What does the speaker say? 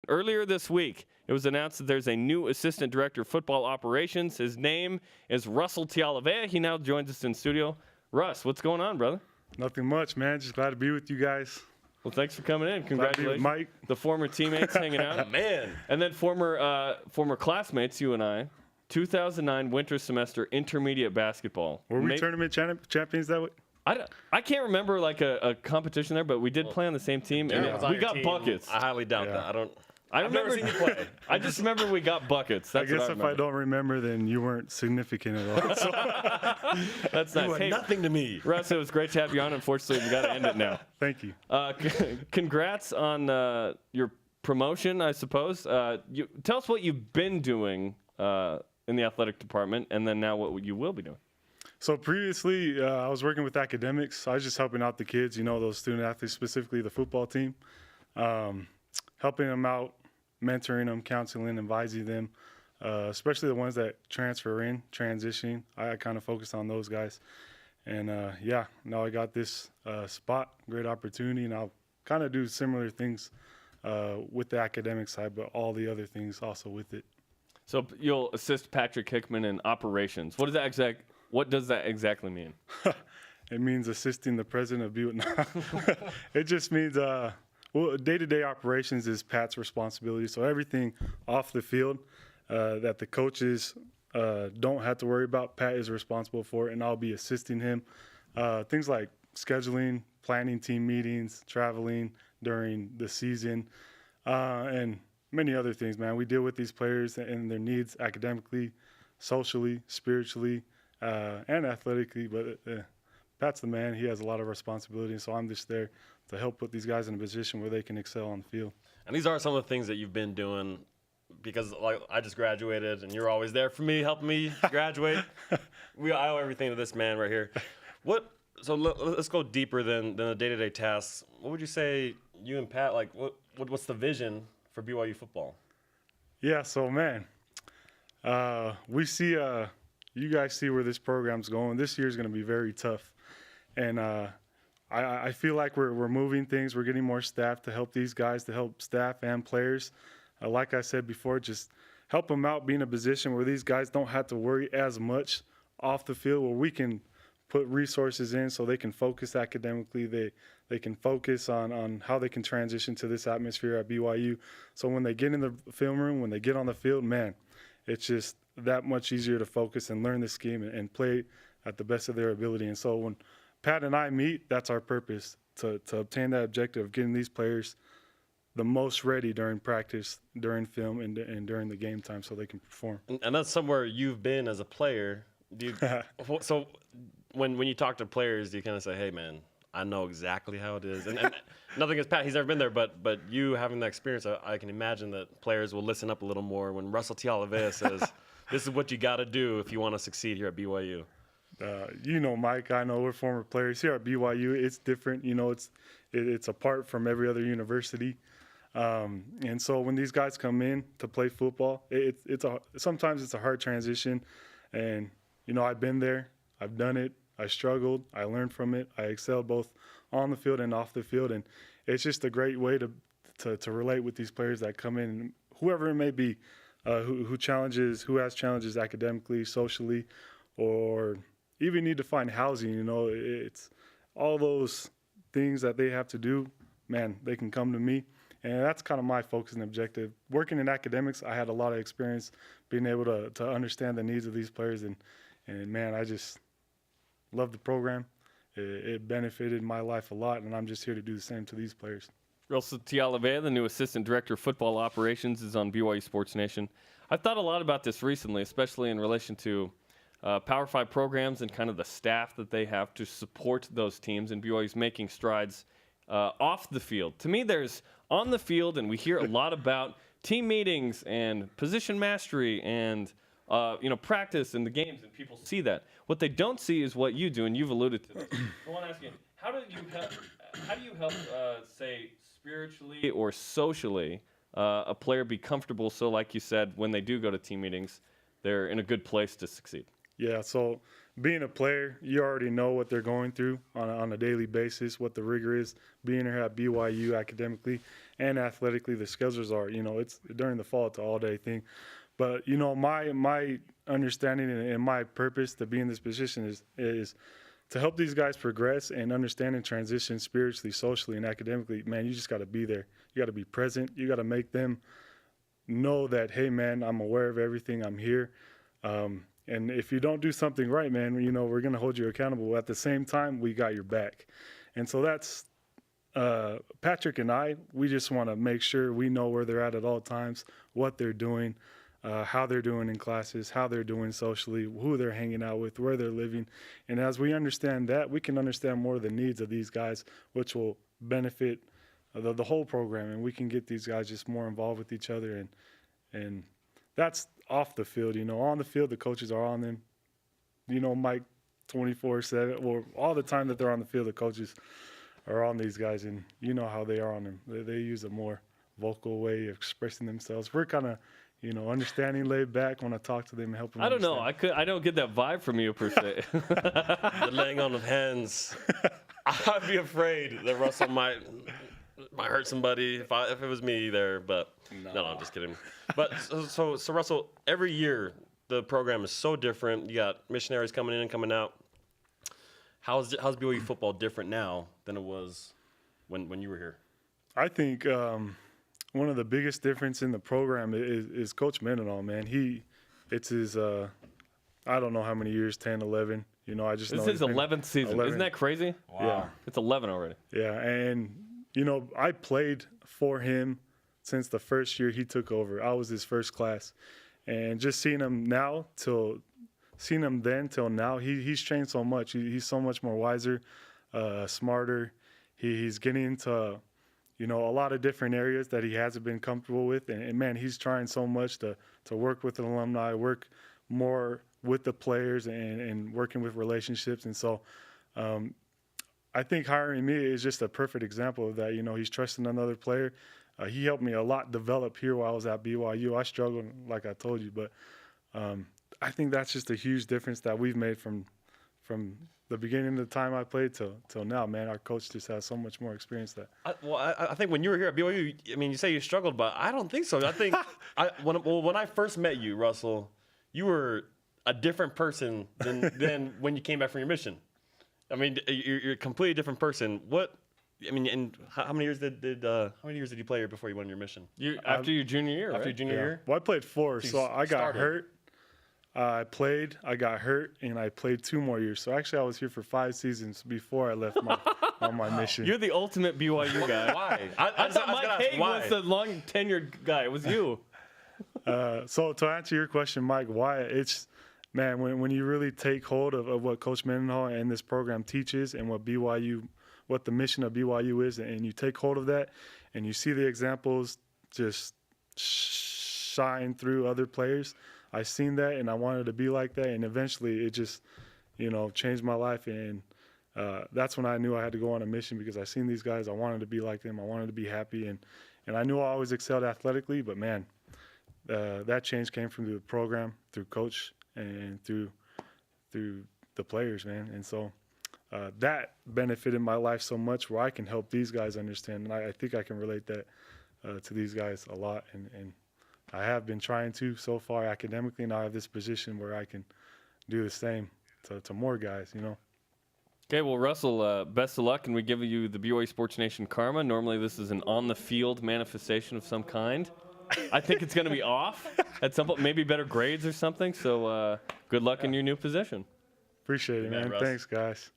earlier this week, it was announced that there's a new assistant director of football operations. His name is Russell Tialavea. He now joins us in studio. Russ, what's going on, brother? Nothing much, man. Just glad to be with you guys. Well, thanks for coming in. Congratulations. Mike. The former teammates hanging out. Man. And then former classmates, you and I. 2009 winter semester intermediate basketball. Were we tournament champions that way? I can't remember like a competition there, but we did play on the same team, and we got buckets. I highly doubt that. I've never seen you play. I just remember we got buckets. That's I guess if I don't remember, then you weren't significant at all. So. That's nice. You are nothing to me. Russ, it was great to have you on. Unfortunately, we got to end it now. Thank you. Congrats on your promotion, I suppose. Tell us what you've been doing in the athletic department, and then now what you will be doing. So previously, I was working with academics. I was just helping out the kids, those student athletes, specifically the football team, helping them out, mentoring them, counseling, advising them, especially the ones that transfer in, transitioning. I kind of focused on those guys. And, now I got this spot, great opportunity, and I'll kind of do similar things with the academic side, but all the other things also with it. So you'll assist Patrick Hickman in operations. What does that exactly mean? It means assisting the president of BYU. It just means day-to-day operations is Pat's responsibility. So everything off the field that the coaches don't have to worry about, Pat is responsible for it, and I'll be assisting him. Things like scheduling, planning team meetings, traveling during the season, and many other things, man. We deal with these players and their needs academically, socially, spiritually, and athletically, but Pat's the man. He has a lot of responsibility, so I'm just there to help put these guys in a position where they can excel on the field. And these are some of the things that you've been doing, because I just graduated, and you're always there for me, helping me graduate. I owe everything to this man right here. So let's go deeper than the day-to-day tasks. What would you say you and Pat, what's the vision for BYU football? Yeah, so, man, we see you guys see where this program's going. This year's going to be very tough. And I feel like we're moving things. We're getting more staff to help these guys, to help staff and players. Like I said before, just help them out, be in a position where these guys don't have to worry as much off the field, where we can put resources in so they can focus academically. They can focus on how they can transition to this atmosphere at BYU. So when they get in the film room, when they get on the field, man, it's just that much easier to focus and learn the scheme and play at the best of their ability. And so when Pat and I meet, that's our purpose, to obtain that objective of getting these players the most ready during practice, during film, and during the game time so they can perform. And that's somewhere you've been as a player. So when you talk to players, do you kind of say, hey, man, I know exactly how it is? And nothing against Pat, he's never been there, but you having that experience, I can imagine that players will listen up a little more when Russell Tialavea says, this is what you got to do if you want to succeed here at BYU. Mike, I know we're former players here at BYU. It's different. It's apart from every other university. And so when these guys come in to play football, sometimes it's a hard transition. And, I've been there. I've done it. I struggled. I learned from it. I excelled both on the field and off the field. And it's just a great way to relate with these players that come in, whoever it may be, who has challenges academically, socially, or even need to find housing. It's all those things that they have to do. Man, they can come to me. And that's kind of my focus and objective. Working in academics, I had a lot of experience being able to understand the needs of these players. And man, I just love the program. It benefited my life a lot, and I'm just here to do the same to these players. Russell Tialavea, the new Assistant Director of Football Operations, is on BYU Sports Nation. I've thought a lot about this recently, especially in relation to Power 5 programs and kind of the staff that they have to support those teams, and BYU's making strides off the field. To me, there's on the field, and we hear a lot about team meetings and position mastery and practice and the games, and people see that. What they don't see is what you do, and you've alluded to this. I want to ask you, how do you help, say, spiritually or socially, a player be comfortable so, like you said, when they do go to team meetings, they're in a good place to succeed? Yeah, so being a player, you already know what they're going through on a daily basis, what the rigor is, being here at BYU academically. and athletically. The schedules are, it's during the fall, it's an all-day thing. But, my understanding and my purpose to be in this position is to help these guys progress and understand and transition spiritually, socially, and academically. Man, you just got to be there. You got to be present. You got to make them know that, hey, man, I'm aware of everything. I'm here. And if you don't do something right, man, we're going to hold you accountable. At the same time, we got your back. And so that's Patrick and I, we just want to make sure we know where they're at all times, what they're doing, how they're doing in classes, how they're doing socially, who they're hanging out with, where they're living. And as we understand that, we can understand more of the needs of these guys, which will benefit the whole program. And we can get these guys just more involved with each other. And that's off the field. On the field, the coaches are on them. Mike 24/7, or all the time that they're on the field, the coaches are on these guys, and you know how they are on them. They use a more vocal way of expressing themselves. We're kind of, understanding, laid back when I talk to them and help them. I don't know. I don't get that vibe from you per se. The laying on of hands. I'd be afraid that Russell might hurt somebody if it was me there, but no, I'm just kidding. But so Russell, every year the program is so different. You got missionaries coming in and coming out. How's BYU football different now than it was when you were here? I think one of the biggest difference in the program is Coach Mendenhall, man. It's his, I don't know how many years, 10, 11. I just know. This is his 11th season. 11. Isn't that crazy? Wow. Yeah. It's 11 already. Yeah, and, I played for him since the first year he took over. I was his first class. And just seeing him then till now, he's changed so much. He's so much more wiser, smarter. He's getting into a lot of different areas that he hasn't been comfortable with. And man, he's trying so much to work with an alumni, work more with the players and working with relationships. And so I think hiring me is just a perfect example of that. He's trusting another player. He helped me a lot develop here while I was at BYU. I struggled, like I told you, but I think that's just a huge difference that we've made from the beginning of the time I played till now, man. Our coach just has so much more experience that. I think when you were here at BYU, you say you struggled, but I don't think so. I think when I first met you, Russell, you were a different person than when you came back from your mission. You're a completely different person. And how many years did you play here before you went on your mission? After your junior year, After right? your junior year? Well, I played 4, so I got started. hurt. I got hurt, and I played 2 more years. So actually, I was here for 5 seasons before I left on my mission. You're the ultimate BYU guy. Why? I thought Mike Hague was the long tenured guy. It was you. So to answer your question, Mike, why? It's, man, when you really take hold of what Coach Mendenhall and this program teaches and what the mission of BYU is, and you take hold of that, and you see the examples just shine through other players. I seen that, and I wanted to be like that, and eventually it just, changed my life, and that's when I knew I had to go on a mission because I seen these guys. I wanted to be like them. I wanted to be happy, and I knew I always excelled athletically, but man, that change came from the program, through coach, and through the players, man, and so. That benefited my life so much where I can help these guys understand. And I think I can relate that to these guys a lot. And I have been trying to so far academically. Now I have this position where I can do the same to more guys, Okay, well, Russell, best of luck, and we give you the BYU Sports Nation karma. Normally this is an on-the-field manifestation of some kind. I think it's going to be off at some point, maybe better grades or something. So good luck in your new position. Appreciate it, man. Russ. Thanks, guys.